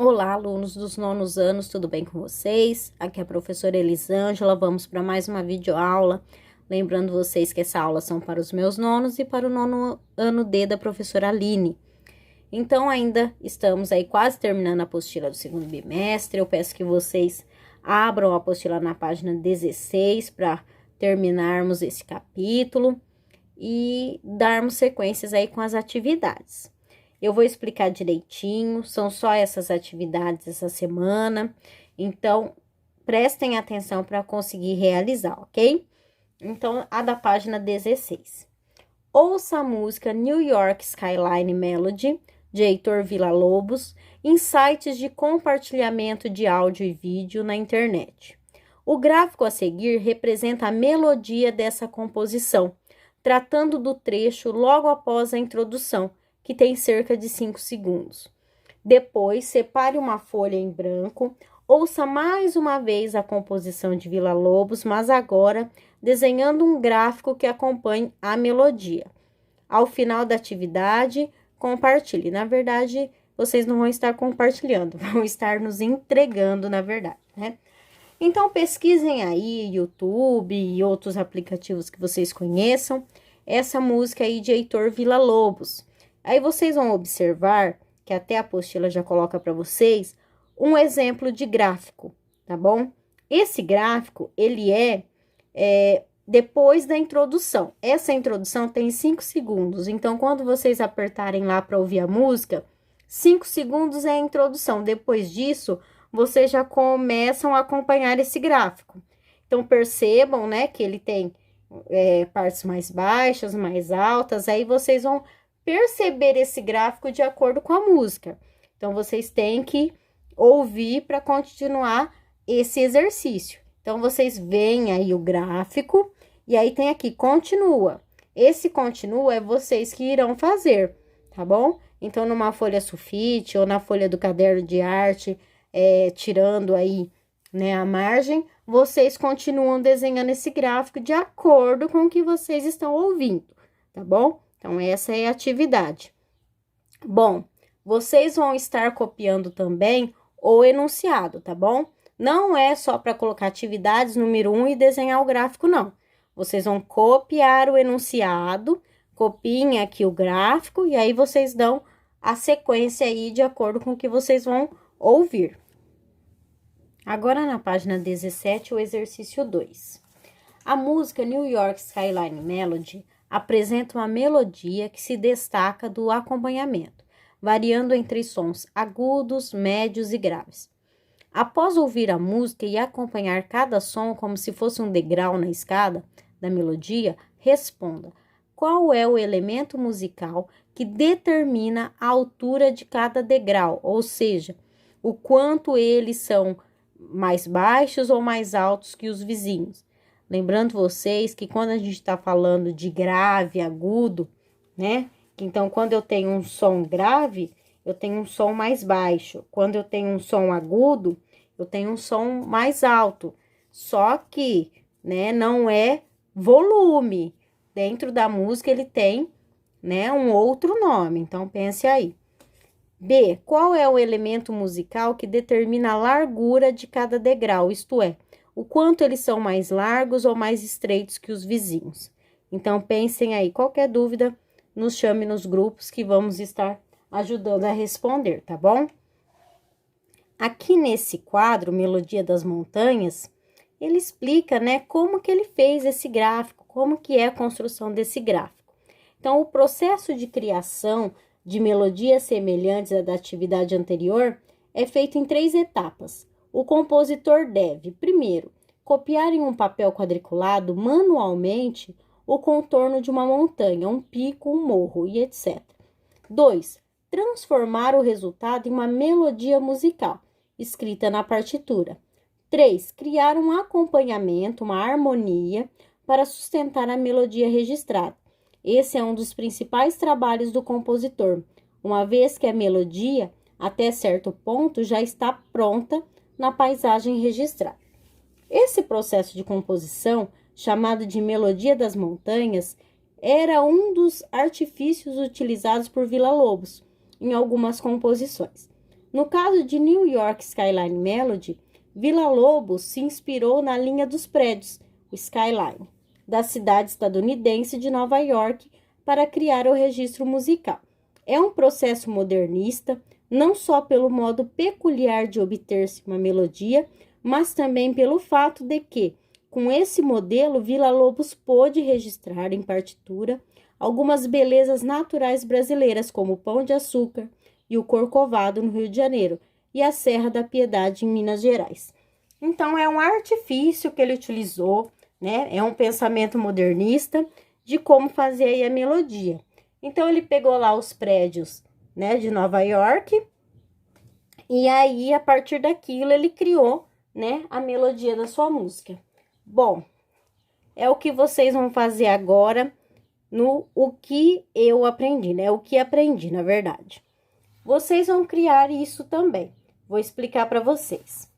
Olá, alunos dos nonos anos, tudo bem com vocês? Aqui é a professora Elisângela, vamos para mais uma videoaula. Lembrando vocês que essa aula são para os meus nonos e para o nono ano D da professora Aline. Então, ainda estamos aí quase terminando a apostila do segundo bimestre. Eu peço que vocês abram a apostila na página 16 para terminarmos esse capítulo e darmos sequências aí com as atividades. Eu vou explicar direitinho, são só essas atividades essa semana, então prestem atenção para conseguir realizar, ok? Então, a da página 16. Ouça a música New York Skyline Melody, de Heitor Villa-Lobos, em sites de compartilhamento de áudio e vídeo na internet. O gráfico a seguir representa a melodia dessa composição, tratando do trecho logo após a introdução, que tem cerca de 5 segundos. Depois, separe uma folha em branco, ouça mais uma vez a composição de Villa-Lobos, mas agora desenhando um gráfico que acompanhe a melodia. Ao final da atividade, compartilhe. Na verdade, vocês não vão estar compartilhando, vão estar nos entregando, na verdade, né? Então, pesquisem aí, YouTube e outros aplicativos que vocês conheçam, essa música aí de Heitor Villa-Lobos. Aí vocês vão observar, que até a apostila já coloca para vocês, um exemplo de gráfico, tá bom? Esse gráfico, ele é depois da introdução. Essa introdução tem 5 segundos, então quando vocês apertarem lá para ouvir a música, 5 segundos é a introdução. Depois disso, vocês já começam a acompanhar esse gráfico. Então, percebam, né, que ele tem partes mais baixas, mais altas, aí vocês vão perceber esse gráfico de acordo com a música. Então, vocês têm que ouvir para continuar esse exercício. Então, vocês veem aí o gráfico e aí tem aqui, continua. Esse continua é vocês que irão fazer, tá bom? Então, numa folha sulfite ou na folha do caderno de arte, tirando aí, né, a margem, vocês continuam desenhando esse gráfico de acordo com o que vocês estão ouvindo, tá bom? Então, essa é a atividade. Bom, vocês vão estar copiando também o enunciado, tá bom? Não é só para colocar atividades número 1 e desenhar o gráfico, não. Vocês vão copiar o enunciado, copiem aqui o gráfico e aí vocês dão a sequência aí de acordo com o que vocês vão ouvir. Agora, na página 17, o exercício 2. A música New York Skyline Melody apresenta uma melodia que se destaca do acompanhamento, variando entre sons agudos, médios e graves. Após ouvir a música e acompanhar cada som como se fosse um degrau na escada da melodia, responda: qual é o elemento musical que determina a altura de cada degrau, ou seja, o quanto eles são mais baixos ou mais altos que os vizinhos. Lembrando vocês que quando a gente está falando de grave, agudo, né? Então, quando eu tenho um som grave, eu tenho um som mais baixo. Quando eu tenho um som agudo, eu tenho um som mais alto. Só que, né, não é volume. Dentro da música, ele tem, né, um outro nome. Então, pense aí. B. Qual é o elemento musical que determina a largura de cada degrau? Isto é, o quanto eles são mais largos ou mais estreitos que os vizinhos. Então, pensem aí. Qualquer dúvida, nos chame nos grupos que vamos estar ajudando a responder, tá bom? Aqui nesse quadro, Melodia das Montanhas, ele explica, né, como que ele fez esse gráfico, como que é a construção desse gráfico. Então, o processo de criação de melodias semelhantes à da atividade anterior é feito em 3 etapas. O compositor deve, primeiro, copiar em um papel quadriculado manualmente o contorno de uma montanha, um pico, um morro e etc. 2. Transformar o resultado em uma melodia musical, escrita na partitura. 3. Criar um acompanhamento, uma harmonia, para sustentar a melodia registrada. Esse é um dos principais trabalhos do compositor, uma vez que a melodia, até certo ponto, já está pronta na paisagem registrada. Esse processo de composição, chamado de Melodia das Montanhas, era um dos artifícios utilizados por Villa-Lobos em algumas composições. No caso de New York Skyline Melody, Villa-Lobos se inspirou na linha dos prédios, o skyline, da cidade estadunidense de Nova York para criar o registro musical. É um processo modernista, não só pelo modo peculiar de obter-se uma melodia, mas também pelo fato de que, com esse modelo, Villa-Lobos pôde registrar em partitura algumas belezas naturais brasileiras, como o Pão de Açúcar e o Corcovado, no Rio de Janeiro, e a Serra da Piedade, em Minas Gerais. Então, é um artifício que ele utilizou, né? É um pensamento modernista de como fazer aí a melodia. Então, ele pegou lá os prédios, né, de Nova York, e aí, a partir daquilo, ele criou, né, a melodia da sua música. Bom, é o que vocês vão fazer agora no o que eu aprendi, né? O que aprendi, na verdade. Vocês vão criar isso também. Vou explicar para vocês.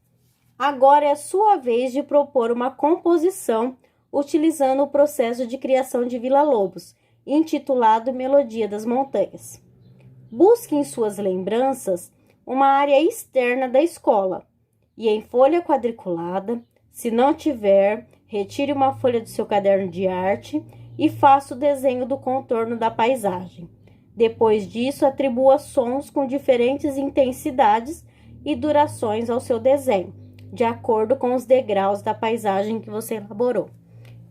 Agora é a sua vez de propor uma composição utilizando o processo de criação de Villa-Lobos, intitulado Melodia das Montanhas. Busque em suas lembranças uma área externa da escola e em folha quadriculada, se não tiver, retire uma folha do seu caderno de arte e faça o desenho do contorno da paisagem. Depois disso, atribua sons com diferentes intensidades e durações ao seu desenho, de acordo com os degraus da paisagem que você elaborou.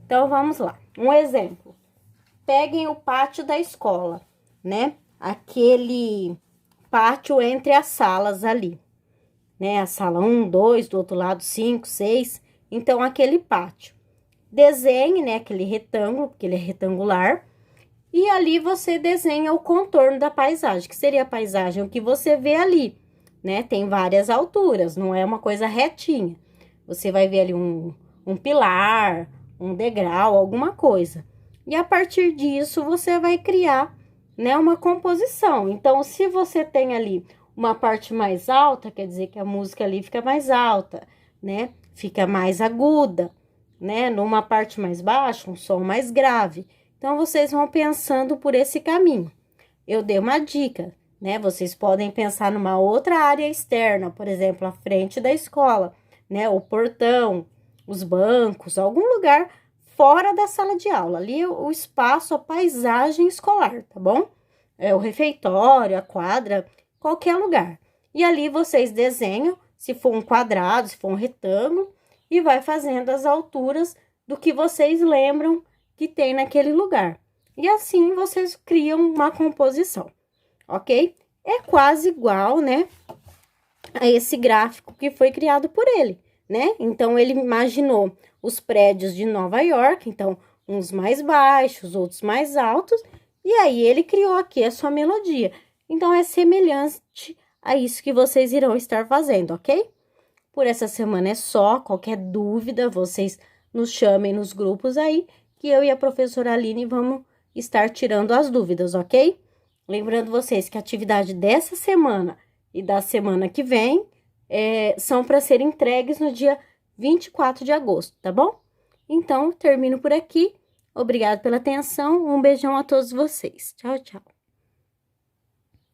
Então, vamos lá. Um exemplo. Peguem o pátio da escola, né? Aquele pátio entre as salas ali, né? A sala 1, 2, do outro lado 5, 6. Então, aquele pátio. Desenhe, né, aquele retângulo, porque ele é retangular, e ali você desenha o contorno da paisagem, que seria a paisagem, o que você vê ali, né? Tem várias alturas, não é uma coisa retinha. Você vai ver ali um pilar, um degrau, alguma coisa. E a partir disso, você vai criar, né, uma composição. Então, se você tem ali uma parte mais alta, quer dizer que a música ali fica mais alta, né? Fica mais aguda, né? Numa parte mais baixa, um som mais grave. Então, vocês vão pensando por esse caminho. Eu dei uma dica, né? Vocês podem pensar numa outra área externa, por exemplo, a frente da escola, né? O portão, os bancos, algum lugar fora da sala de aula. Ali o espaço, a paisagem escolar, tá bom? É o refeitório, a quadra, qualquer lugar. E ali vocês desenham, se for um quadrado, se for um retângulo, e vai fazendo as alturas do que vocês lembram que tem naquele lugar. E assim vocês criam uma composição, ok? É quase igual, né, a esse gráfico que foi criado por ele, né? Então, ele imaginou os prédios de Nova York, então, uns mais baixos, outros mais altos, e aí ele criou aqui a sua melodia. Então, é semelhante a isso que vocês irão estar fazendo, ok? Por essa semana é só. Qualquer dúvida, vocês nos chamem nos grupos aí, que eu e a professora Aline vamos estar tirando as dúvidas, ok? Lembrando vocês que a atividade dessa semana e da semana que vem são para serem entregues no dia 24 de agosto, tá bom? Então, termino por aqui. Obrigada pela atenção. Um beijão a todos vocês. Tchau, tchau.